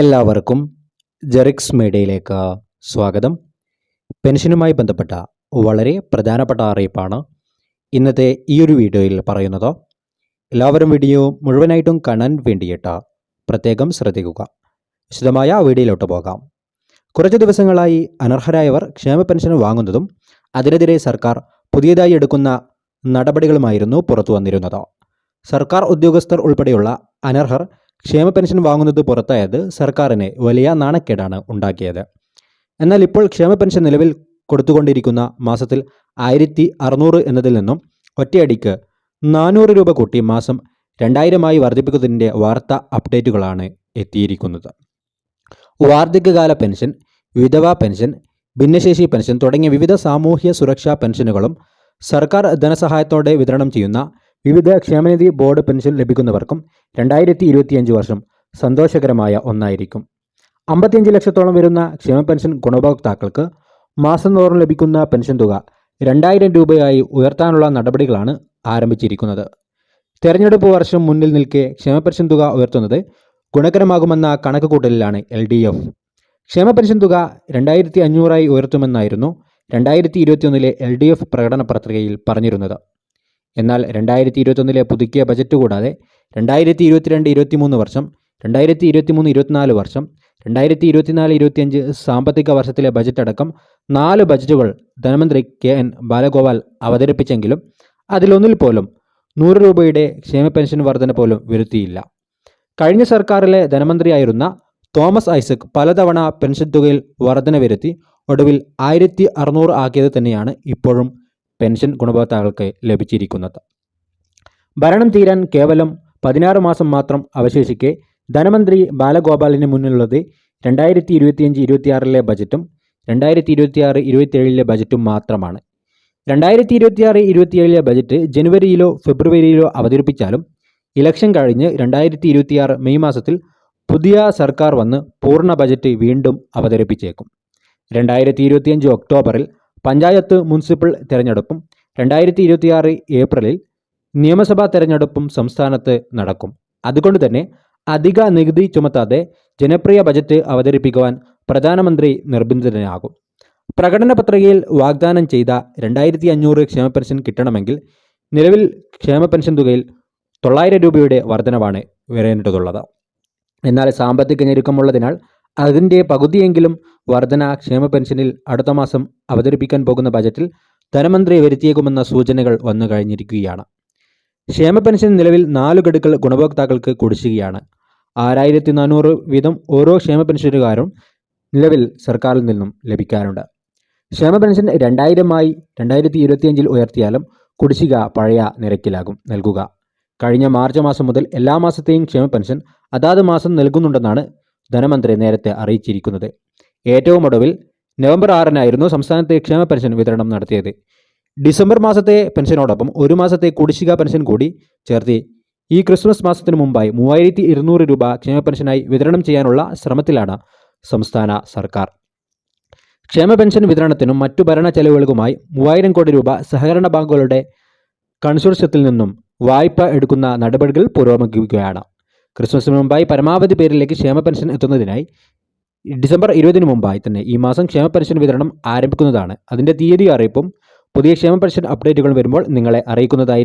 എല്ലാവർക്കും ജെറിക്സ് മീഡിയയിലേക്ക് സ്വാഗതം. പെൻഷനുമായി ബന്ധപ്പെട്ട വളരെ പ്രധാനപ്പെട്ട അറിയിപ്പാണ് ഇന്നത്തെ ഈ ഒരു വീഡിയോയിൽ പറയുന്നത്. എല്ലാവരും വീഡിയോ മുഴുവനായിട്ടും കാണാൻ വേണ്ടിയിട്ട് പ്രത്യേകം ശ്രദ്ധിക്കുക. വിശദമായ വീഡിയോയിലോട്ട് പോകാം. കുറച്ച് ദിവസങ്ങളായി അനർഹരായവർ ക്ഷേമ പെൻഷൻ വാങ്ങുന്നതും അതിനെതിരെ സർക്കാർ പുതിയതായി എടുക്കുന്ന നടപടികളുമായിരുന്നു പുറത്തു വന്നിരുന്നത്. സർക്കാർ ഉദ്യോഗസ്ഥർ ഉൾപ്പെടെയുള്ള അനർഹർ ക്ഷേമ പെൻഷൻ വാങ്ങുന്നത് പുറത്തായത് സർക്കാരിന് വലിയ നാണക്കേടാണ് ഉണ്ടാക്കിയത്. എന്നാൽ ഇപ്പോൾ ക്ഷേമ പെൻഷൻ നിലവിൽ കൊടുത്തുകൊണ്ടിരിക്കുന്ന മാസത്തിൽ 1600 എന്നതിൽ നിന്നും ഒറ്റയടിക്ക് 400 രൂപ കൂട്ടി മാസം 2000 വർദ്ധിപ്പിക്കുന്നതിൻ്റെ വാർത്താ അപ്ഡേറ്റുകളാണ് എത്തിയിരിക്കുന്നത്. വാർദ്ധക്യകാല പെൻഷൻ, വിധവാ പെൻഷൻ, ഭിന്നശേഷി പെൻഷൻ തുടങ്ങിയ വിവിധ സാമൂഹ്യ സുരക്ഷാ പെൻഷനുകളും സർക്കാർ ധനസഹായത്തോടെ വിതരണം ചെയ്യുന്ന വിവിധ ക്ഷേമനിധി ബോർഡ് പെൻഷൻ ലഭിക്കുന്നവർക്കും 2025 വർഷം സന്തോഷകരമായ ഒന്നായിരിക്കും. 55 ലക്ഷത്തോളം വരുന്ന ക്ഷേമ പെൻഷൻ ഗുണഭോക്താക്കൾക്ക് മാസം തോറും ലഭിക്കുന്ന പെൻഷൻ തുക 2000 രൂപയായി ഉയർത്താനുള്ള നടപടികളാണ് ആരംഭിച്ചിരിക്കുന്നത്. തെരഞ്ഞെടുപ്പ് വർഷം മുന്നിൽ നിൽക്കെ ക്ഷേമ പെൻഷൻ തുക ഉയർത്തുന്നത് ഗുണകരമാകുമെന്ന കണക്കുകൂട്ടലിലാണ് LDF. ക്ഷേമ പെൻഷൻ തുക 2500 ഉയർത്തുമെന്നായിരുന്നു 2021 LDF പ്രകടന പത്രികയിൽ പറഞ്ഞിരുന്നത്. എന്നാൽ 2021 പുതുക്കിയ ബജറ്റ് കൂടാതെ 2022-23 വർഷം, 2023-24 വർഷം, 2024-25 സാമ്പത്തിക വർഷത്തിലെ ബജറ്റ് അടക്കം 4 ബജറ്റുകൾ ധനമന്ത്രി KN ബാലഗോപാൽ അവതരിപ്പിച്ചെങ്കിലും അതിലൊന്നിൽ പോലും 100 രൂപയുടെ ക്ഷേമ പെൻഷൻ വർധന പോലും വരുത്തിയില്ല. കഴിഞ്ഞ സർക്കാരിലെ ധനമന്ത്രിയായിരുന്ന തോമസ് ഐസക് പലതവണ പെൻഷൻ തുകയിൽ വർധന വരുത്തി ഒടുവിൽ 1600 ആക്കിയത് തന്നെയാണ് ഇപ്പോഴും പെൻഷൻ ഗുണഭോക്താക്കൾക്ക് ലഭിച്ചിരിക്കുന്നത്. ഭരണം തീരാൻ കേവലം 16 മാസം മാത്രം അവശേഷിക്കെ ധനമന്ത്രി ബാലഗോപാലിന് മുന്നിലുള്ളത് 2025-26 ബജറ്റും 2026-27 ബജറ്റും മാത്രമാണ്. 2026-27 ബജറ്റ് ജനുവരിയിലോ ഫെബ്രുവരിയിലോ അവതരിപ്പിച്ചാലും ഇലക്ഷൻ കഴിഞ്ഞ് 2026 മെയ് മാസത്തിൽ പുതിയ സർക്കാർ വന്ന് പൂർണ്ണ ബജറ്റ് വീണ്ടും അവതരിപ്പിച്ചേക്കും. 2025 ഒക്ടോബറിൽ പഞ്ചായത്ത് മുനിസിപ്പൽ തെരഞ്ഞെടുപ്പും 2026 ഏപ്രിലിൽ നിയമസഭാ തെരഞ്ഞെടുപ്പും സംസ്ഥാനത്ത് നടക്കും. അതുകൊണ്ട് തന്നെ അധിക നികുതി ചുമത്താതെ ജനപ്രിയ ബജറ്റ് അവതരിപ്പിക്കുവാൻ പ്രധാനമന്ത്രി നിർബന്ധിതനാകും. പ്രകടന പത്രികയിൽ വാഗ്ദാനം ചെയ്ത 2500 ക്ഷേമ പെൻഷൻ കിട്ടണമെങ്കിൽ നിലവിൽ ക്ഷേമ പെൻഷൻ തുകയിൽ 900 രൂപയുടെ വർധനവാണ് വരേണ്ടതുള്ളത്. എന്നാൽ സാമ്പത്തിക ഞെരുക്കമുള്ളതിനാൽ അതിൻ്റെ പകുതിയെങ്കിലും വർധന ക്ഷേമ പെൻഷനിൽ അടുത്ത മാസം അവതരിപ്പിക്കാൻ പോകുന്ന ബജറ്റിൽ ധനമന്ത്രി വരുത്തിയേക്കുമെന്ന സൂചനകൾ വന്നു കഴിഞ്ഞിരിക്കുകയാണ്. ക്ഷേമ പെൻഷൻ നിലവിൽ 4 ഗഡുക്കൾ ഗുണഭോക്താക്കൾക്ക് കുടിശ്ശികയാണ്. 6400 വീതം ഓരോ ക്ഷേമ പെൻഷനുകാരും നിലവിൽ സർക്കാരിൽ നിന്നും ലഭിക്കാറുണ്ട്. ക്ഷേമ പെൻഷൻ 2000 2025 ഉയർത്തിയാലും കുടിശ്ശിക പഴയ നിരക്കിലാകും നൽകുക. കഴിഞ്ഞ മാർച്ച് മാസം മുതൽ എല്ലാ മാസത്തെയും ക്ഷേമ പെൻഷൻ അതാത് മാസം നൽകുന്നുണ്ടെന്നാണ് ധനമന്ത്രി നേരത്തെ അറിയിച്ചിരിക്കുന്നത്. ഏറ്റവും ഒടുവിൽ നവംബർ 6 സംസ്ഥാനത്തെ ക്ഷേമ പെൻഷൻ വിതരണം നടത്തിയത്. ഡിസംബർ മാസത്തെ പെൻഷനോടൊപ്പം ഒരു മാസത്തെ കുടിശ്ശിക പെൻഷൻ കൂടി ചേർത്ത് ഈ ക്രിസ്മസ് മാസത്തിന് മുമ്പായി 3200 രൂപ ക്ഷേമ പെൻഷനായി വിതരണം ചെയ്യാനുള്ള ശ്രമത്തിലാണ് സംസ്ഥാന സർക്കാർ. ക്ഷേമ പെൻഷൻ വിതരണത്തിനും മറ്റു ഭരണ ചെലവുകൾക്കുമായി 3000 കോടി രൂപ സഹകരണ ബാങ്കുകളുടെ കൺസോർഷ്യത്തിൽ നിന്നും വായ്പ എടുക്കുന്ന നടപടികൾ പുരോഗമിക്കുകയാണ്. ക്രിസ്മസിന് മുമ്പായി പരമാവധി പേരിലേക്ക് ക്ഷേമ പെൻഷൻ എത്തുന്നതിനായി ഡിസംബർ 20 മുമ്പായി തന്നെ ഈ മാസം ക്ഷേമ പെൻഷൻ വിതരണം ആരംഭിക്കുന്നതാണ്. അതിൻ്റെ തീയതി അറിയിപ്പും പുതിയ ക്ഷേമ പെൻഷൻ അപ്ഡേറ്റുകൾ വരുമ്പോൾ നിങ്ങളെ അറിയിക്കുന്നതായി